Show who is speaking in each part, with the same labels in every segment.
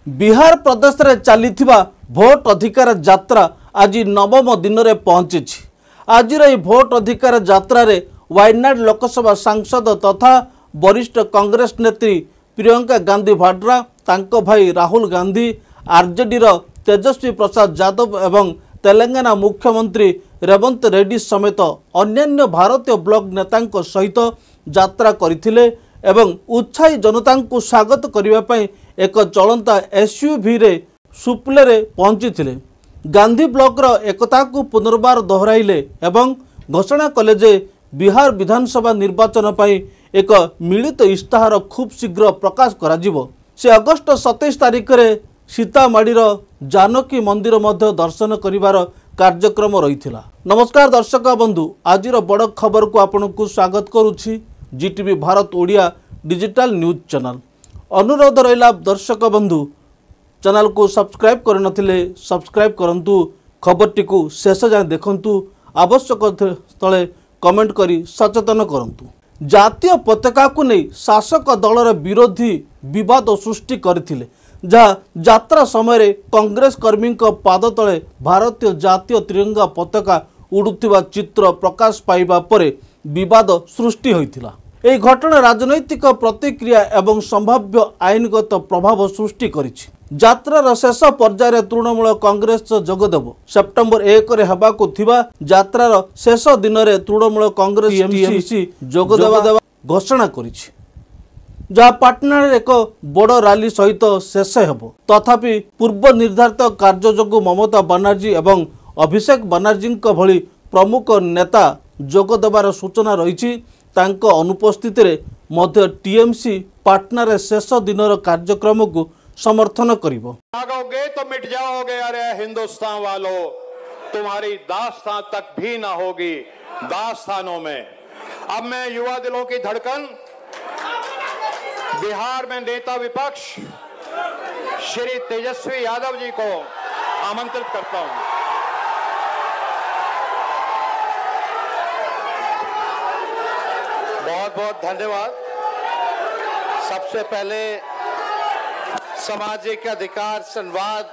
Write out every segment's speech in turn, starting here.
Speaker 1: बिहार प्रदेश रे चलीथिबा भोट अधिकार यात्रा आज नवम दिन रे पहुंची। आज भोट अधिकार यात्रा रे वायनाड लोकसभा सांसद तथा वरिष्ठ कांग्रेस नेत्री प्रियंका गांधी वाड्रा, तांको भाई राहुल गांधी, आरजेडी रो तेजस्वी प्रसाद यादव एवं तेलंगाना मुख्यमंत्री रेवंत रेड्डी समेत अन्यान्य भारतीय ब्लॉक नेतांको सहित यात्रा करथिले एवं उत्साही जनता को स्वागत करने एक चलंता एसयूवी रे सुप्ले रे पहुंची थिले। गांधी ब्लॉक रो एकता को पुनर्बार दोहराइले एवं घोषणा कले जे बिहार विधानसभा निर्वाचन पर एक मिलित इस्ताहार खूब शीघ्र प्रकाश करा जिवो। से अगस्त 27 तारिख रे सीतामाढ़ीर जानकी मंदिर मध्य दर्शन करिवार कार्यक्रम रहिथिला। नमस्कार दर्शक बंधु, आज बड़ खबर को आपन को स्वागत करुछि GTV Bharat Odia digital news channel. अनुरोध रहा दर्शक बंधु, चैनल को सब्सक्राइब कर नथिले सब्सक्राइब करंतु, खबर टी को शेष जाए देखंतु, आवश्यक स्थले कमेंट करी सचेतन करंतु। जातीय पताका को नहीं शासक दलर विरोधी विवाद सृष्टि करथिले, जहाँ यात्रा समय कांग्रेस कर्मी पाद तले भारतीय जातीय तिरंगा पताका उड़ुथिबा चित्र प्रकाश पाइबा परे विवाद सृष्टि होइथिला। एही घटना राजनैतिक प्रतिक्रिया एवं संभाव्य आईनगत प्रभाव सृष्टि करिछि। यात्रार शेष पर्यायर तृणमूल कांग्रेस जोगदेव। सेप्टेम्बर 1 रे हेबाकु थिबा यात्रार शेष दिन रे तृणमूल कांग्रेस टीएमसी जोगदेवा घोषणा करिछि, जहाँ पाटना एक बड़ रैली सहित शेष हेबो। तथापि पूर्व निर्धारित कार्य जोगु ममता बनर्जी एवं अभिषेक बनर्जी भली प्रमुख नेता जोगदेवार सूचना रही। तांको अनुपस्थिति रे मध्य टीएमसी पाटना रे शेष दिनर कार्यक्रम को समर्थन करिवो।
Speaker 2: भागोगे तो मिट जाओगे, अरे हिंदुस्तान वालों, तुम्हारी दास्तान तक भी ना होगी दास्तानों में। अब मैं युवा दिलों की धड़कन बिहार में नेता विपक्ष श्री तेजस्वी यादव जी को आमंत्रित करता हूं। बहुत बहुत धन्यवाद। सबसे पहले सामाजिक अधिकार संवाद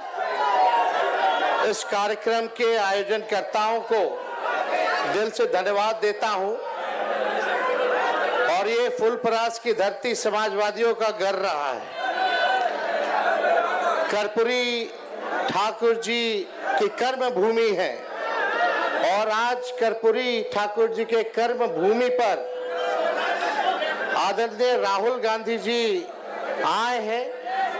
Speaker 2: इस कार्यक्रम के आयोजनकर्ताओं को दिल से धन्यवाद देता हूं। और ये फुलपरास की धरती समाजवादियों का घर रहा है। कर्पूरी ठाकुर जी की कर्म भूमि है और आज कर्पूरी ठाकुर जी के कर्म भूमि पर आदरणीय राहुल गांधी जी आए हैं।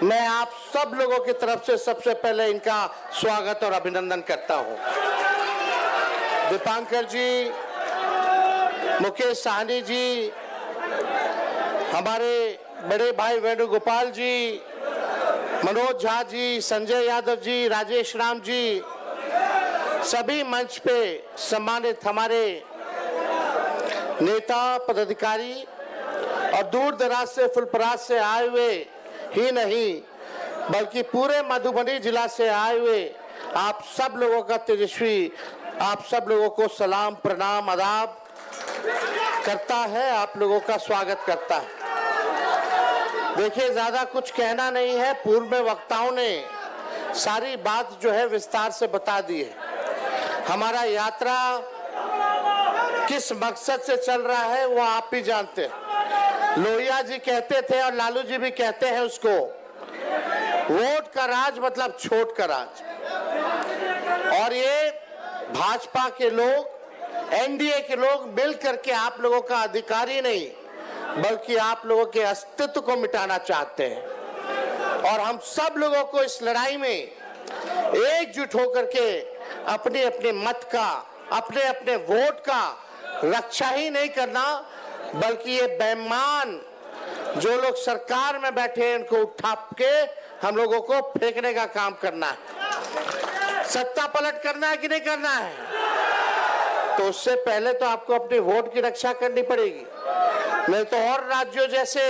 Speaker 2: मैं आप सब लोगों की तरफ से सबसे पहले इनका स्वागत और अभिनंदन करता हूं। दीपांकर जी, मुकेश साहनी जी, हमारे बड़े भाई वेणुगोपाल जी, मनोज झा जी, संजय यादव जी, राजेश राम जी, सभी मंच पे सम्मानित हमारे नेता पदाधिकारी और दूर दराज से फुलपरास से आए हुए ही नहीं बल्कि पूरे मधुबनी जिला से आए हुए आप सब लोगों का तेजस्वी, आप सब लोगों को सलाम प्रणाम आदाब करता है, आप लोगों का स्वागत करता है। देखिए, ज्यादा कुछ कहना नहीं है, पूर्व में वक्ताओं ने सारी बात जो है विस्तार से बता दी है। हमारा यात्रा किस मकसद से चल रहा है वो आप भी जानते हैं। लोहिया जी कहते थे और लालू जी भी कहते हैं उसको, वोट का राज मतलब छोट का राज। और ये भाजपा के लोग, एनडीए के लोग मिल करके आप लोगों का अधिकार ही नहीं बल्कि आप लोगों के अस्तित्व को मिटाना चाहते हैं। और हम सब लोगों को इस लड़ाई में एकजुट होकर के अपने अपने मत का, अपने अपने वोट का रक्षा ही नहीं करना बल्कि ये बेईमान जो लोग सरकार में बैठे हैं उनको उठा के हम लोगों को फेंकने का काम करना है। सत्ता पलट करना है कि नहीं करना है? तो उससे पहले तो आपको अपने वोट की रक्षा करनी पड़ेगी। नहीं तो और राज्यों जैसे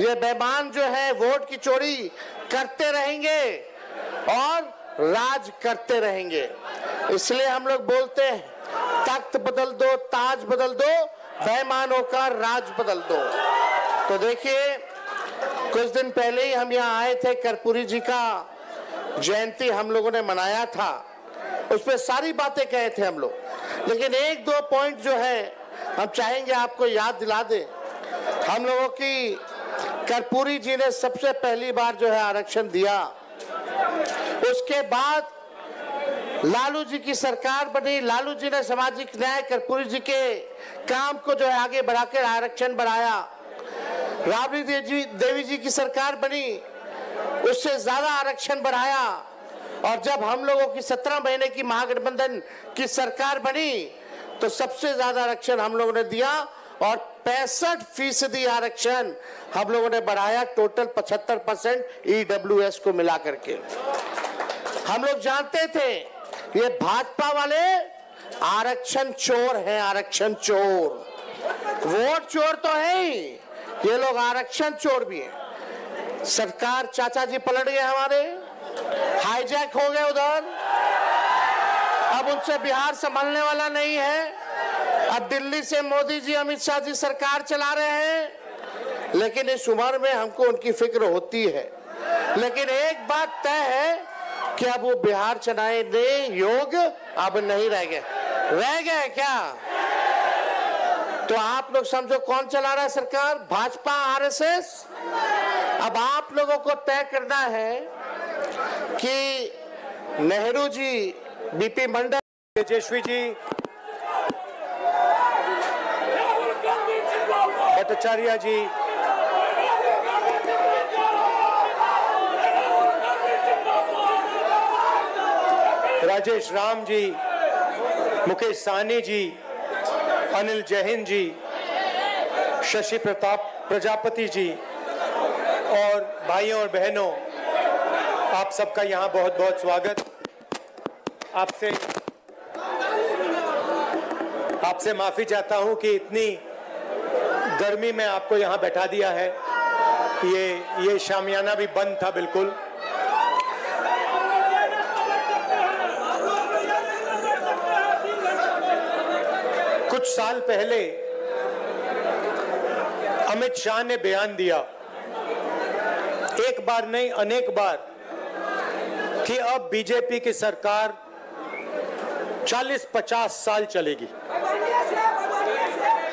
Speaker 2: ये बेईमान जो है वोट की चोरी करते रहेंगे और राज करते रहेंगे। इसलिए हम लोग बोलते हैं, तख्त बदल दो, ताज बदल दो, बेईमानों का राज बदल दो। तो देखिए, कुछ दिन पहले ही हम यहाँ आए थे, कर्पूरी जी का जयंती हम लोगों ने मनाया था, उसमें सारी बातें कहे थे हम लोग, लेकिन एक दो पॉइंट जो है हम चाहेंगे आपको याद दिला दे। हम लोगों की कर्पूरी जी ने सबसे पहली बार जो है आरक्षण दिया, उसके बाद लालू जी की सरकार बनी, लालू जी ने सामाजिक न्याय कर्पूरी जी के काम को जो है आगे बढ़ाकर आरक्षण बढ़ाया। राबड़ी देवी जी की सरकार बनी, उससे ज्यादा आरक्षण बढ़ाया, और जब हम लोगों की 17 महीने की महागठबंधन की सरकार बनी तो सबसे ज्यादा आरक्षण हम लोगों ने दिया, और 65% आरक्षण हम लोगों ने बढ़ाया, टोटल 75% EWS को मिला करके। हम लोग जानते थे ये भाजपा वाले आरक्षण चोर हैं, आरक्षण चोर, वोट चोर तो है ही, ये लोग आरक्षण चोर भी हैं। सरकार चाचा जी पलट गए हमारे, हाईजैक हो गए उधर, अब उनसे बिहार संभलने वाला नहीं है। अब दिल्ली से मोदी जी, अमित शाह जी सरकार चला रहे हैं, लेकिन इस उम्र में हमको उनकी फिक्र होती है। लेकिन एक बात तय है कि अब वो बिहार चलाने योग्य अब नहीं रह गए क्या? तो आप लोग समझो कौन चला रहा है सरकार? भाजपा, RSS। अब आप लोगों को तय करना है कि नेहरू जी, BP मंडल,
Speaker 3: तेजस्वी जी, भट्टाचार्य जी, राजेश राम जी, मुकेश साहनी जी, अनिल जैन जी, शशि प्रताप प्रजापति जी, और भाइयों और बहनों, आप सबका यहाँ बहुत बहुत स्वागत। आपसे माफी चाहता हूँ कि इतनी गर्मी में आपको यहाँ बैठा दिया है। ये शामियाना भी बंद था बिल्कुल। कुछ साल पहले अमित शाह ने बयान दिया, एक बार नहीं अनेक बार, कि अब बीजेपी की सरकार 40-50 साल चलेगी।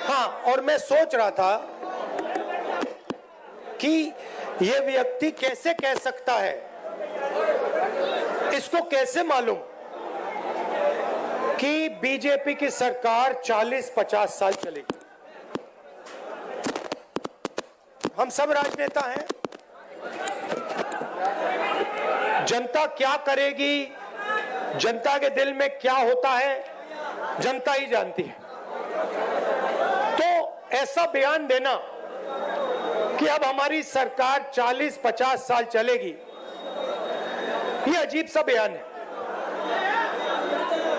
Speaker 3: हाँ, और मैं सोच रहा था कि यह व्यक्ति कैसे कह सकता है, इसको कैसे मालूम कि बीजेपी की सरकार 40-50 साल चलेगी। हम सब राजनेता हैं, जनता क्या करेगी, जनता के दिल में क्या होता है, जनता ही जानती है। तो ऐसा बयान देना कि अब हमारी सरकार 40-50 साल चलेगी, ये अजीब सा बयान है।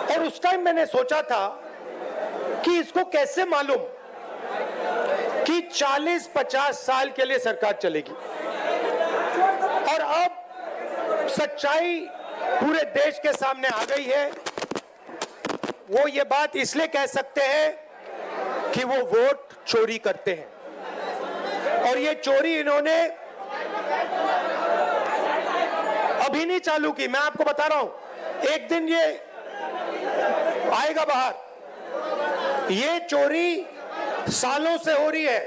Speaker 3: और उस टाइम मैंने सोचा था कि इसको कैसे मालूम कि 40-50 साल के लिए सरकार चलेगी। और अब सच्चाई पूरे देश के सामने आ गई है। वो ये बात इसलिए कह सकते हैं कि वो वोट चोरी करते हैं, और ये चोरी इन्होंने अभी नहीं चालू की। मैं आपको बता रहा हूं, एक दिन ये आएगा बाहर। ये चोरी सालों से हो रही है,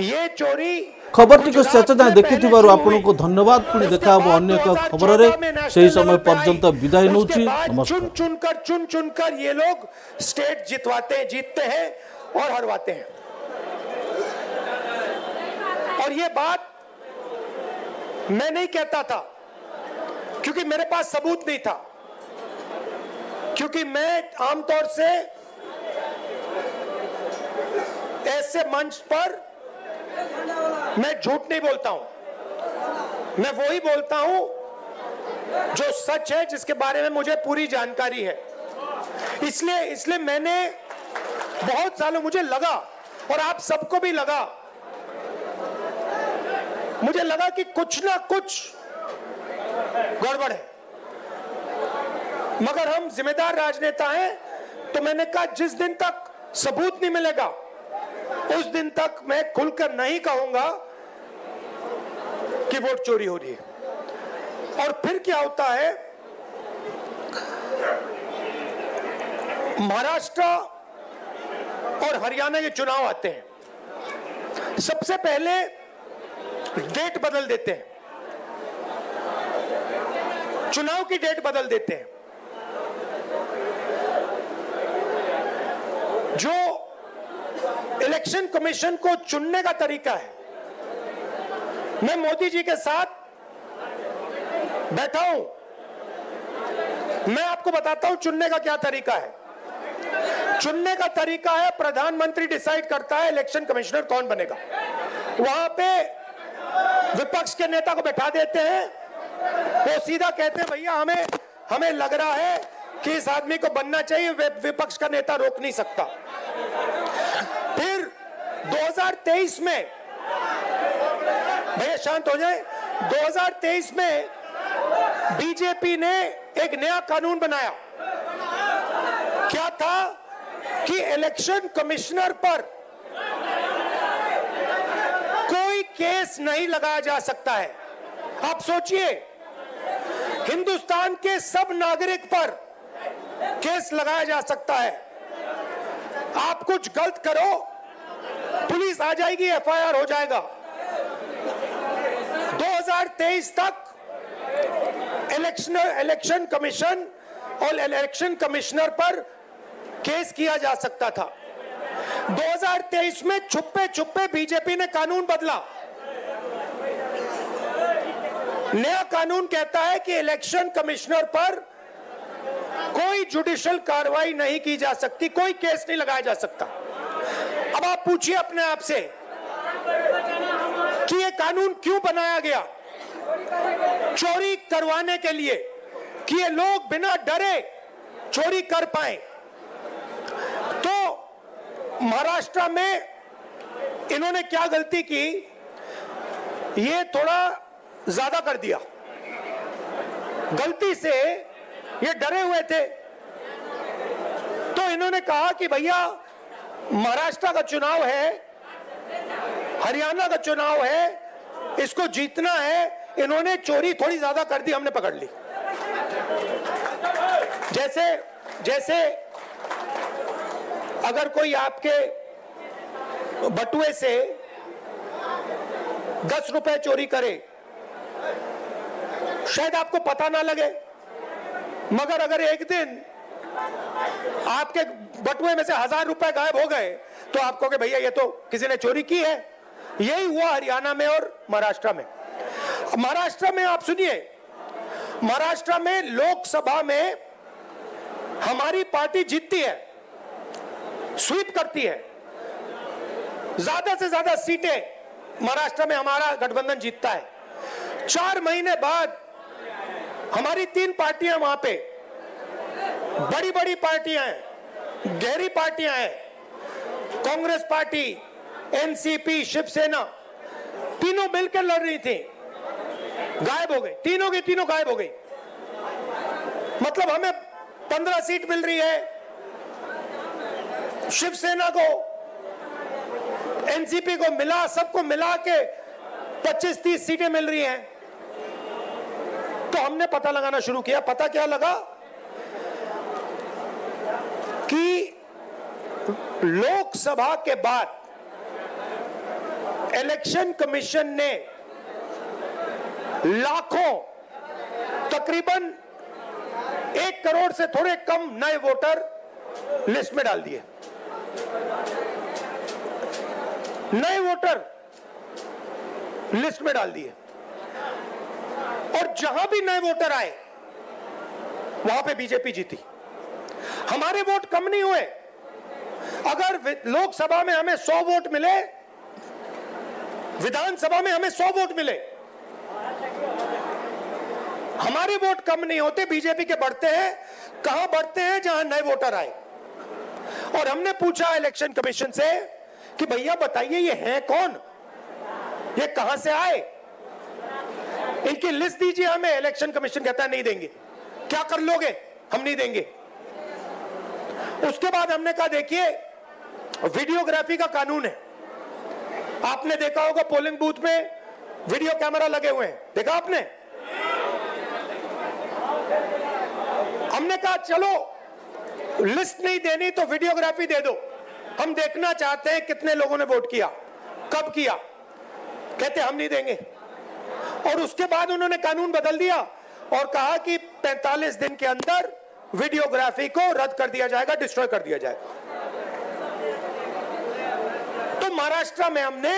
Speaker 3: ये चोरी।
Speaker 1: खबर टी शेष जाए देखि आपको धन्यवाद। पुणी देखा अन्य एक खबर में, से समय पर्यंत विदाई नौछि। नमस्कार।
Speaker 3: चुन चुनकर ये लोग स्टेट जीतते हैं और हरवाते हैं। और ये बात मैं नहीं कहता था, क्योंकि मेरे पास सबूत नहीं था, क्योंकि मैं आमतौर से ऐसे मंच पर मैं झूठ नहीं बोलता हूं। मैं वही बोलता हूं जो सच है, जिसके बारे में मुझे पूरी जानकारी है। इसलिए मैंने बहुत सालों, मुझे लगा और आप सबको भी लगा, मुझे लगा कि कुछ ना कुछ गड़बड़ है। मगर हम जिम्मेदार राजनेता हैं, तो मैंने कहा जिस दिन तक सबूत नहीं मिलेगा उस दिन तक मैं खुलकर नहीं कहूंगा कि वोट चोरी हो रही है। और फिर क्या होता है, महाराष्ट्र और हरियाणा के चुनाव आते हैं, सबसे पहले डेट बदल देते हैं, चुनाव की डेट बदल देते हैं। जो इलेक्शन कमीशन को चुनने का तरीका है, मैं मोदी जी के साथ बैठा हूं, मैं आपको बताता हूं चुनने का क्या तरीका है। चुनने का तरीका है, प्रधानमंत्री डिसाइड करता है इलेक्शन कमिश्नर कौन बनेगा। वहां पे विपक्ष के नेता को बैठा देते हैं, वो सीधा कहते हैं भैया हमें लग रहा है कि इस आदमी को बनना चाहिए, विपक्ष का नेता रोक नहीं सकता। फिर 2023 में, भैया शांत हो जाए, 2023 में बीजेपी ने एक नया कानून बनाया। क्या था कि इलेक्शन कमिश्नर पर कोई केस नहीं लगाया जा सकता है। आप सोचिए, हिंदुस्तान के सब नागरिक पर केस लगाया जा सकता है। आप कुछ गलत करो, पुलिस आ जाएगी, एफआईआर हो जाएगा। 2023 तक इलेक्शन कमीशन और इलेक्शन कमिश्नर पर केस किया जा सकता था। 2023 में छुपे छुपे बीजेपी ने कानून बदला। नया कानून कहता है कि इलेक्शन कमिश्नर पर कोई जुडिशियल कार्रवाई नहीं की जा सकती, कोई केस नहीं लगाया जा सकता। अब आप पूछिए अपने आप से कि ये कानून क्यों बनाया गया? चोरी करवाने के लिए, कि ये लोग बिना डरे चोरी कर पाए। तो महाराष्ट्र में इन्होंने क्या गलती की, ये थोड़ा ज्यादा कर दिया। गलती से ये डरे हुए थे, तो इन्होंने कहा कि भैया महाराष्ट्र का चुनाव है, हरियाणा का चुनाव है, इसको जीतना है। इन्होंने चोरी थोड़ी ज्यादा कर दी, हमने पकड़ ली। जैसे अगर कोई आपके बटुए से 10 रुपए चोरी करे, शायद आपको पता ना लगे, मगर अगर एक दिन आपके बटुए में से 1000 रुपए गायब हो गए तो आप कहोगे भैया ये तो किसी ने चोरी की है। यही हुआ हरियाणा में और महाराष्ट्र में। महाराष्ट्र में आप सुनिए, महाराष्ट्र में लोकसभा में हमारी पार्टी जीतती है, स्वीप करती है, ज्यादा से ज्यादा सीटें महाराष्ट्र में हमारा गठबंधन जीतता है। 4 महीने बाद हमारी 3 पार्टियां वहां पे, बड़ी बड़ी पार्टियां हैं, गहरी पार्टियां हैं, कांग्रेस पार्टी, एनसीपी, शिवसेना, तीनों मिलकर लड़ रही थी, गायब हो गई। तीनों की तीनों गायब हो गई। मतलब हमें 15 सीट मिल रही है, शिवसेना को, एनसीपी को मिला, सबको मिला के 25-30 सीटें मिल रही हैं। तो हमने पता लगाना शुरू किया। पता क्या लगा कि लोकसभा के बाद इलेक्शन कमीशन ने लाखों, तकरीबन 1 करोड़ से थोड़े कम नए वोटर लिस्ट में डाल दिए। नए वोटर लिस्ट में डाल दिए, और जहां भी नए वोटर आए वहां पे बीजेपी जीती। हमारे वोट कम नहीं हुए। अगर लोकसभा में हमें 100 वोट मिले, विधानसभा में हमें 100 वोट मिले, हमारे वोट कम नहीं होते, बीजेपी के बढ़ते हैं। कहां बढ़ते हैं? जहां नए वोटर आए। और हमने पूछा इलेक्शन कमीशन से कि भैया बताइए ये हैं कौन, ये कहां से आए, इनकी लिस्ट दीजिए हमें। इलेक्शन कमीशन कहता है नहीं देंगे। क्या कर लोगे? हम नहीं देंगे। उसके बाद हमने कहा देखिए वीडियोग्राफी का कानून है, आपने देखा होगा पोलिंग बूथ में वीडियो कैमरा लगे हुए हैं, देखा आपने? हमने कहा चलो लिस्ट नहीं देनी तो वीडियोग्राफी दे दो, हम देखना चाहते हैं कितने लोगों ने वोट किया, कब किया। कहते हम नहीं देंगे। और उसके बाद उन्होंने कानून बदल दिया और कहा कि 45 दिन के अंदर वीडियोग्राफी को रद्द कर दिया जाएगा, डिस्ट्रॉय कर दिया जाएगा। तो महाराष्ट्र में हमने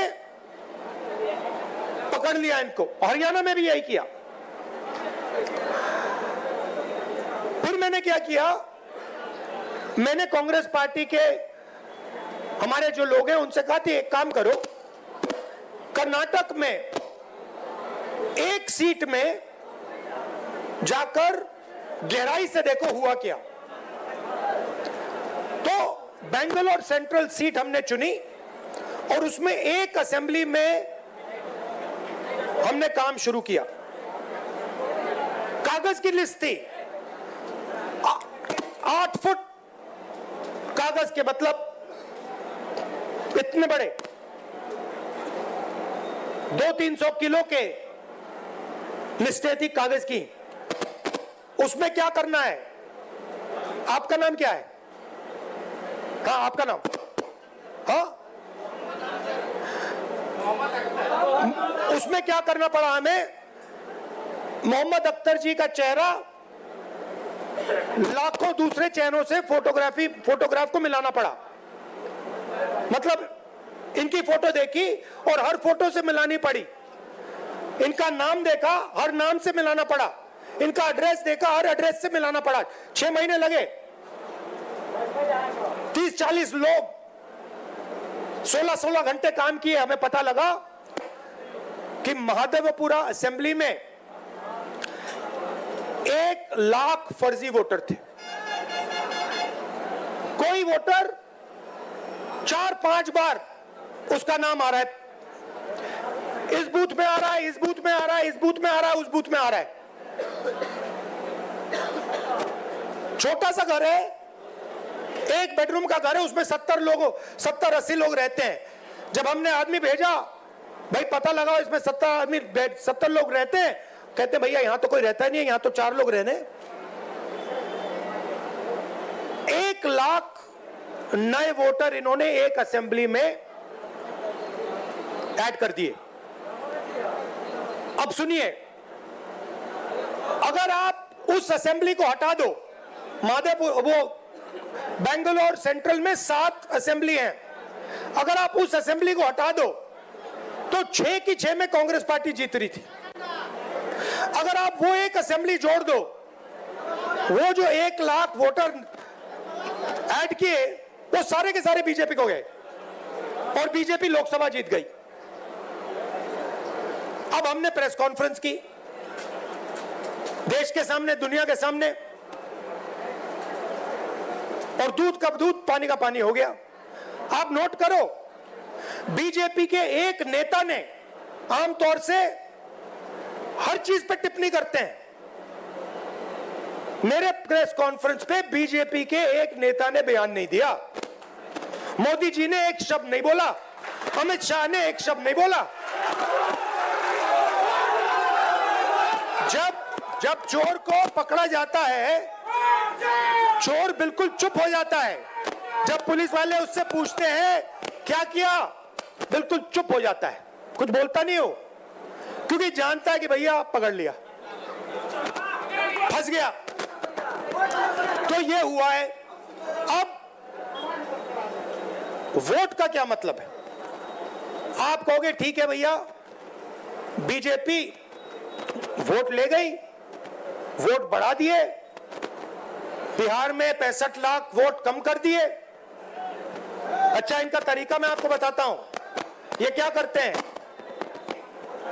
Speaker 3: पकड़ लिया इनको, हरियाणा में भी यही किया। फिर मैंने क्या किया, मैंने कांग्रेस पार्टी के हमारे जो लोग हैं उनसे कहा कि एक काम करो, कर्नाटक में एक सीट में जाकर गहराई से देखो हुआ क्या। तो बेंगलोर सेंट्रल सीट हमने चुनी और उसमें एक असेंबली में हमने काम शुरू किया। कागज की लिस्ट थी, 8 फुट कागज के, मतलब इतने बड़े, 200-300 किलो के लिस्टें थी कागज की। उसमें क्या करना है? आपका नाम क्या है? हाँ, आपका नाम? हाँ, उसमें क्या करना पड़ा हमें? मोहम्मद अख्तर जी का चेहरा लाखों दूसरे चेहरों से फोटोग्राफ को मिलाना पड़ा। मतलब इनकी फोटो देखी और हर फोटो से मिलानी पड़ी, इनका नाम देखा, हर नाम से मिलाना पड़ा, इनका एड्रेस देखा, हर एड्रेस से मिलाना पड़ा। 6 महीने लगे, 30-40 लोग 16-16 घंटे काम किए। हमें पता लगा कि महादेवपुरा असेंबली में 1 लाख फर्जी वोटर थे। कोई वोटर 4-5 बार उसका नाम आ रहा है, इस बूथ में आ रहा है, इस बूथ में आ रहा है, इस बूथ में आ रहा है, उस बूथ में आ रहा है। छोटा सा घर है, 1 बेडरूम का घर है, उसमें 70-80 लोग रहते हैं। जब हमने आदमी भेजा, भाई पता लगाओ इसमें 70 लोग रहते हैं, कहते भैया यहां तो कोई रहता नहीं है, यहां तो 4 लोग रहने। 1 लाख नए वोटर इन्होंने एक असेंबली में ऐड कर दिए। अब सुनिए, अगर आप उस असेंबली को हटा दो, माधेपुर वो बेंगलोर सेंट्रल में 7 असेंबली हैं, अगर आप उस असेंबली को हटा दो तो 6 की 6 में कांग्रेस पार्टी जीत रही थी। अगर आप वो एक असेंबली जोड़ दो, वो जो 1 लाख वोटर ऐड किए वो सारे के सारे बीजेपी को गए और बीजेपी लोकसभा जीत गई। अब हमने प्रेस कॉन्फ्रेंस की, देश के सामने, दुनिया के सामने, और दूध का दूध, पानी का पानी हो गया। आप नोट करो, बीजेपी के एक नेता ने आमतौर से हर चीज पे टिप्पणी करते हैं। मेरे प्रेस कॉन्फ्रेंस पे बीजेपी के एक नेता ने बयान नहीं दिया, मोदी जी ने एक शब्द नहीं बोला, अमित शाह ने एक शब्द नहीं बोला। जब चोर को पकड़ा जाता है, चोर बिल्कुल चुप हो जाता है। जब पुलिस वाले उससे पूछते हैं क्या किया, बिल्कुल चुप हो जाता है, कुछ बोलता नहीं हो, क्योंकि जानता है कि भैया पकड़ लिया, फंस गया। तो ये हुआ है। अब वोट का क्या मतलब है? आप कहोगे ठीक है भैया, बीजेपी वोट ले गई, वोट बढ़ा दिए, बिहार में 65 लाख वोट कम कर दिए। अच्छा, इनका तरीका मैं आपको बताता हूं। ये क्या करते हैं,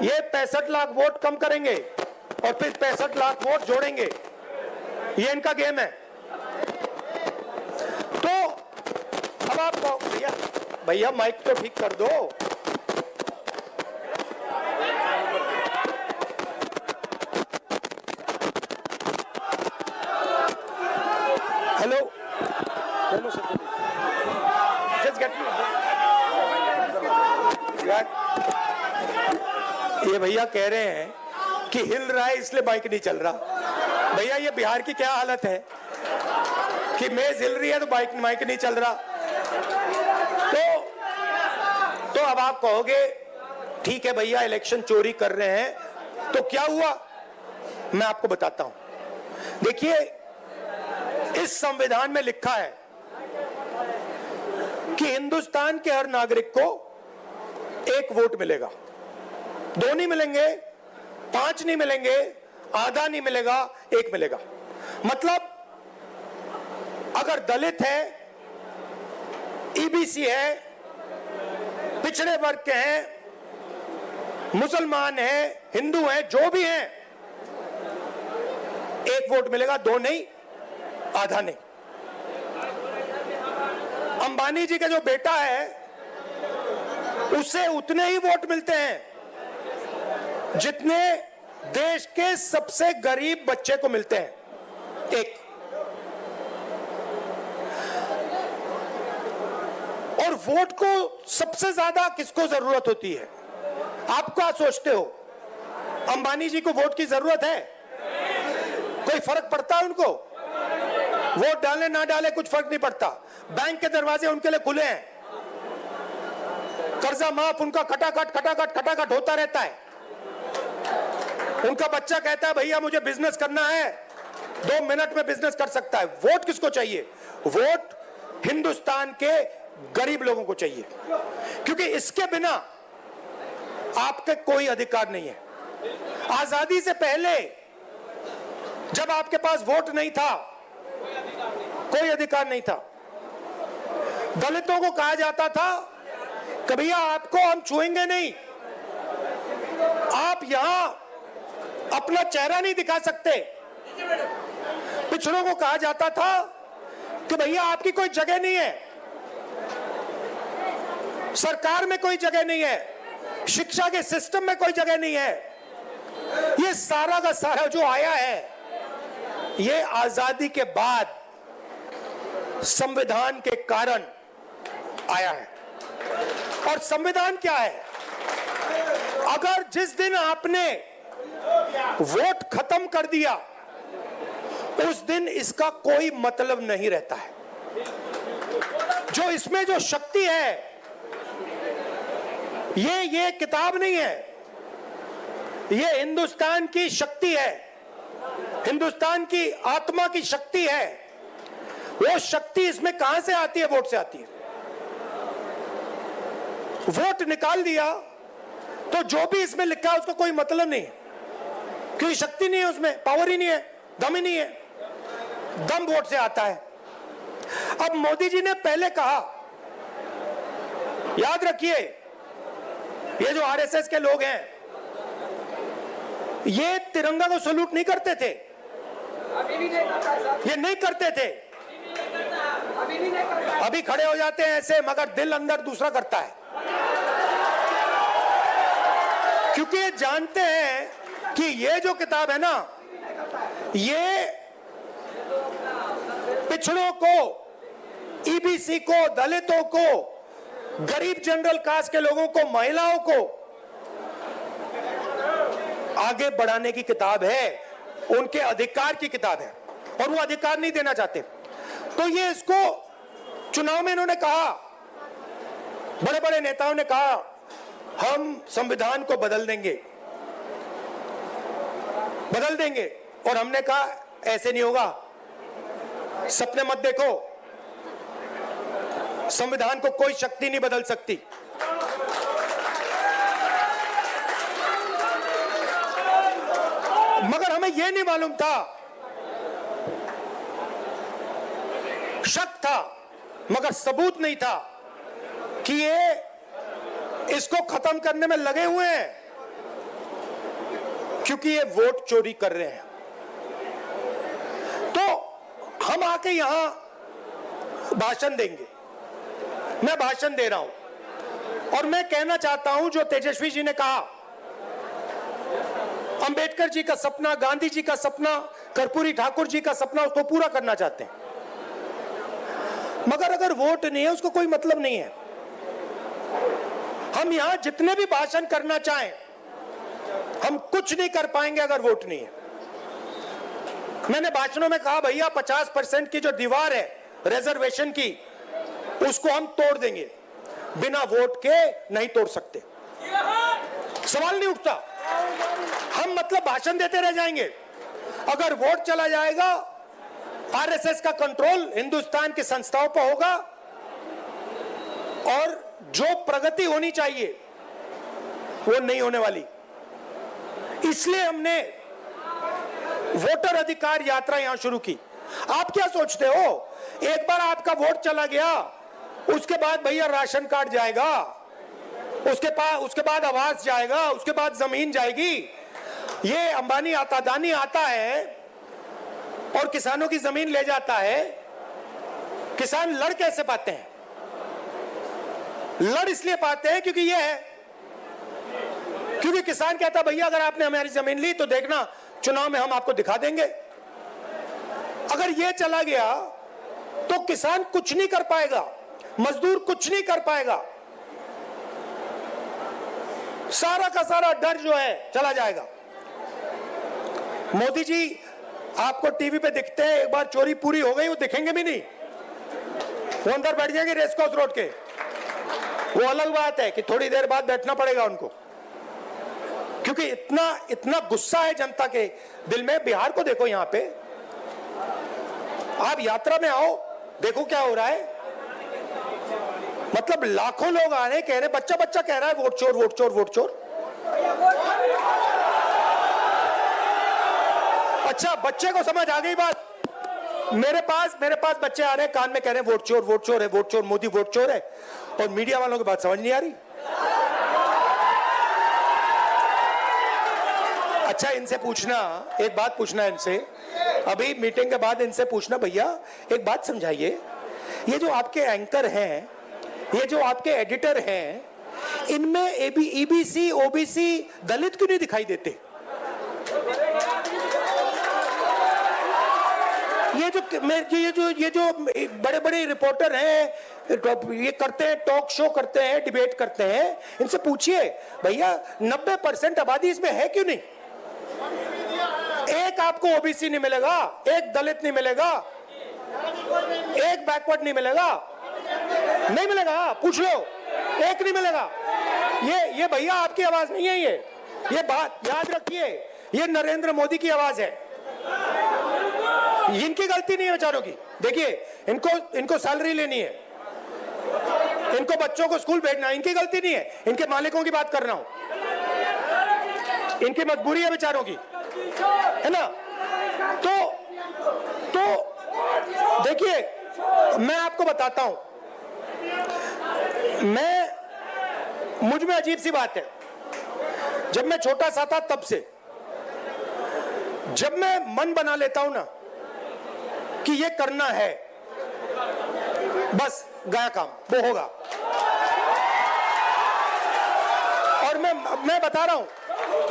Speaker 3: ये 65 लाख वोट कम करेंगे और फिर 65 लाख वोट जोड़ेंगे, ये इनका गेम है। तो अब आप कहो भैया माइक तो ठीक कर दो। Hello, just get me. ये भैया कह रहे हैं कि हिल रहा है इसलिए बाइक नहीं चल रहा। भैया ये बिहार की क्या हालत है कि मेज हिल रही है तो माइक नहीं चल रहा। तो अब आप कहोगे ठीक है भैया इलेक्शन चोरी कर रहे हैं, तो क्या हुआ मैं आपको बताता हूं। देखिए इस संविधान में लिखा है कि हिंदुस्तान के हर नागरिक को एक वोट मिलेगा, 2 नहीं मिलेंगे, 5 नहीं मिलेंगे, आधा नहीं मिलेगा, 1 मिलेगा। मतलब अगर दलित है, ईबीसी है, पिछड़े वर्ग के हैं, मुसलमान हैं, हिंदू हैं, जो भी हैं, 1 वोट मिलेगा, 2 नहीं, आधा नहीं। अंबानी जी का जो बेटा है उसे उतने ही वोट मिलते हैं जितने देश के सबसे गरीब बच्चे को मिलते हैं, 1। और वोट को सबसे ज्यादा किसको जरूरत होती है? आप क्या सोचते हो? अंबानी जी को वोट की जरूरत है? कोई फर्क पड़ता है उनको? वोट डाले ना डाले कुछ फर्क नहीं पड़ता। बैंक के दरवाजे उनके लिए खुले हैं, कर्जा माफ उनका खटाखट होता रहता है। उनका बच्चा कहता है भैया मुझे बिजनेस करना है, 2 मिनट में बिजनेस कर सकता है। वोट किसको चाहिए? वोट हिंदुस्तान के गरीब लोगों को चाहिए, क्योंकि इसके बिना आपके कोई अधिकार नहीं है। आजादी से पहले जब आपके पास वोट नहीं था, कोई अधिकार नहीं था। दलितों को कहा जाता था कि भैया आपको हम छुएंगे नहीं, आप यहां अपना चेहरा नहीं दिखा सकते। पिछड़ों को कहा जाता था कि भैया आपकी कोई जगह नहीं है, सरकार में कोई जगह नहीं है, शिक्षा के सिस्टम में कोई जगह नहीं है। ये सारा का सारा जो आया है ये आजादी के बाद संविधान के कारण आया है। और संविधान क्या है? अगर जिस दिन आपने वोट खत्म कर दिया उस दिन इसका कोई मतलब नहीं रहता है। जो इसमें जो शक्ति है ये किताब नहीं है, ये हिंदुस्तान की शक्ति है, हिंदुस्तान की आत्मा की शक्ति है। वो शक्ति इसमें कहां से आती है? वोट से आती है। वोट निकाल दिया तो जो भी इसमें लिखा है उसका कोई मतलब नहीं है, क्योंकि शक्ति नहीं है उसमें, पावर ही नहीं है, दम ही नहीं है। दम वोट से आता है। अब मोदी जी ने पहले कहा, याद रखिए ये जो आरएसएस के लोग हैं ये तिरंगा को सैल्यूट नहीं करते थे, ये नहीं करते थे। अभी खड़े हो जाते हैं ऐसे, मगर दिल अंदर दूसरा करता है, क्योंकि ये जानते हैं कि ये जो किताब है ना, ये पिछड़ों को, ईबीसी को, दलितों को, गरीब जनरल कास्ट के लोगों को, महिलाओं को आगे बढ़ाने की किताब है, उनके अधिकार की किताब है, और वो अधिकार नहीं देना चाहते। तो ये इसको चुनाव में इन्होंने कहा, बड़े बड़े नेताओं ने कहा हम संविधान को बदल देंगे, और हमने कहा ऐसे नहीं होगा, सपने मत देखो, संविधान को कोई शक्ति नहीं बदल सकती। मगर हमें यह नहीं मालूम था, शक था मगर सबूत नहीं था कि ये इसको खत्म करने में लगे हुए हैं, क्योंकि ये वोट चोरी कर रहे हैं। तो हम आके यहां भाषण देंगे, मैं भाषण दे रहा हूं और मैं कहना चाहता हूं जो तेजस्वी जी ने कहा, अंबेडकर जी का सपना, गांधी जी का सपना, कर्पूरी ठाकुर जी का सपना, उसको पूरा करना चाहते हैं। मगर अगर वोट नहीं है उसको कोई मतलब नहीं है। हम यहां जितने भी भाषण करना चाहें हम कुछ नहीं कर पाएंगे अगर वोट नहीं है। मैंने भाषणों में कहा भैया 50% की जो दीवार है रिजर्वेशन की, उसको हम तोड़ देंगे, बिना वोट के नहीं तोड़ सकते, सवाल नहीं उठता। हम मतलब भाषण देते रह जाएंगे। अगर वोट चला जाएगा, आरएसएस का कंट्रोल हिंदुस्तान की संस्थाओं पर होगा और जो प्रगति होनी चाहिए वो नहीं होने वाली। इसलिए हमने वोटर अधिकार यात्रा यहां शुरू की। आप क्या सोचते हो, एक बार आपका वोट चला गया, उसके बाद भैया राशन कार्ड जाएगा, उसके बाद आवास जाएगा, उसके बाद जमीन जाएगी। ये अंबानी आता, अदानी आता है और किसानों की जमीन ले जाता है। किसान लड़ कैसे पाते हैं? लड़ इसलिए पाते हैं क्योंकि किसान कहता भैया अगर आपने हमारी जमीन ली तो देखना चुनाव में हम आपको दिखा देंगे। अगर ये चला गया तो किसान कुछ नहीं कर पाएगा, मजदूर कुछ नहीं कर पाएगा, सारा का सारा डर जो है चला जाएगा। मोदी जी आपको टीवी पे दिखते हैं, एक बार चोरी पूरी हो गई वो दिखेंगे भी नहीं, वो अंदर बैठ जाएंगे रेसकोर्स रोड के। वो अलग बात है कि थोड़ी देर बाद बैठना पड़ेगा उनको, क्योंकि इतना गुस्सा है जनता के दिल में। बिहार को देखो, यहां पे आप यात्रा में आओ, देखो क्या हो रहा है। मतलब लाखों लोग आ रहे, कह रहे, बच्चा बच्चा कह रहा है वोट चोर वोट चोर वोट चोर। अच्छा, बच्चे को समझ आ गई बात। मेरे पास बच्चे आ रहे हैं, कान में कह रहे हैं वोट चोर है, वोट चोर मोदी वोट चोर है, और मीडिया वालों की बात समझ नहीं आ रही। अच्छा, इनसे पूछना, एक बात पूछना इनसे, अभी मीटिंग के बाद इनसे पूछना, भैया एक बात समझाइए, ये जो आपके एंकर हैं, ये जो आपके एडिटर हैं, इनमें ईबीसी ओबीसी दलित क्यों नहीं दिखाई देते? ये जो बड़े बड़े रिपोर्टर हैं, ये करते हैं, टॉक शो करते हैं, डिबेट करते हैं, इनसे पूछिए भैया 90% आबादी इसमें है क्यों नहीं? एक आपको ओबीसी नहीं मिलेगा, एक दलित नहीं मिलेगा, एक बैकवर्ड नहीं मिलेगा, नहीं मिलेगा, पूछ लो, एक नहीं मिलेगा। ये भैया आपकी आवाज नहीं है, ये बात याद रखिए, ये नरेंद्र मोदी की आवाज है। इनकी गलती नहीं है बेचारों की। देखिए, इनको सैलरी लेनी है, इनको बच्चों को स्कूल भेजना है, इनकी गलती नहीं है, इनके मालिकों की बात कर रहा हूं, इनकी मजबूरी है बेचारों की, है ना। तो देखिए, मैं आपको बताता हूं, मुझ में अजीब सी बात है। जब मैं छोटा सा था तब से, जब मैं मन बना लेता हूं ना कि ये करना है, बस गया काम, वो होगा। और मैं बता रहा हूं,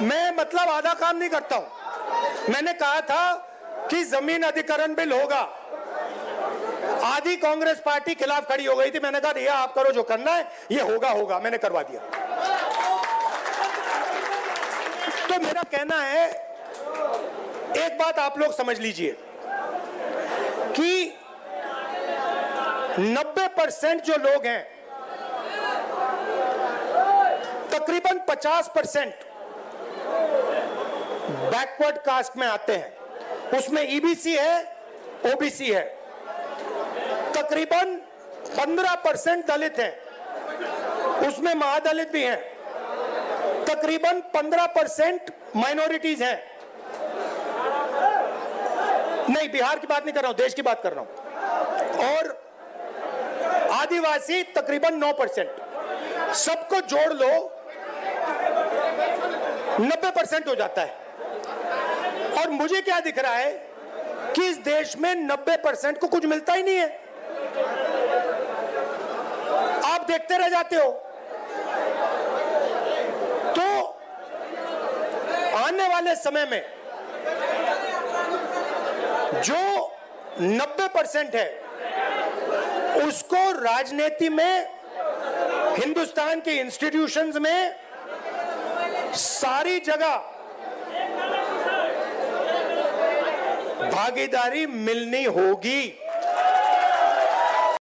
Speaker 3: मैं मतलब आधा काम नहीं करता हूं। मैंने कहा था कि जमीन अधिग्रहण बिल होगा, आधी कांग्रेस पार्टी खिलाफ खड़ी हो गई थी, मैंने कहा भैया आप करो जो करना है, ये होगा, मैंने करवा दिया। तो मेरा कहना है, एक बात आप लोग समझ लीजिए कि 90% जो लोग हैं, तकरीबन 50% बैकवर्ड कास्ट में आते हैं, उसमें ईबीसी है, ओबीसी है, तकरीबन 15% दलित हैं, उसमें महादलित भी हैं, तकरीबन 15% माइनॉरिटीज हैं। नहीं, बिहार की बात नहीं कर रहा हूं, देश की बात कर रहा हूं। और आदिवासी तकरीबन 9%। सबको जोड़ लो 90% हो जाता है। और मुझे क्या दिख रहा है कि इस देश में 90% को कुछ मिलता ही नहीं है। आप देखते रह जाते हो। तो आने वाले समय में जो 90% है, उसको राजनीति में, हिंदुस्तान के इंस्टीट्यूशंस में, सारी जगह भागीदारी मिलनी होगी।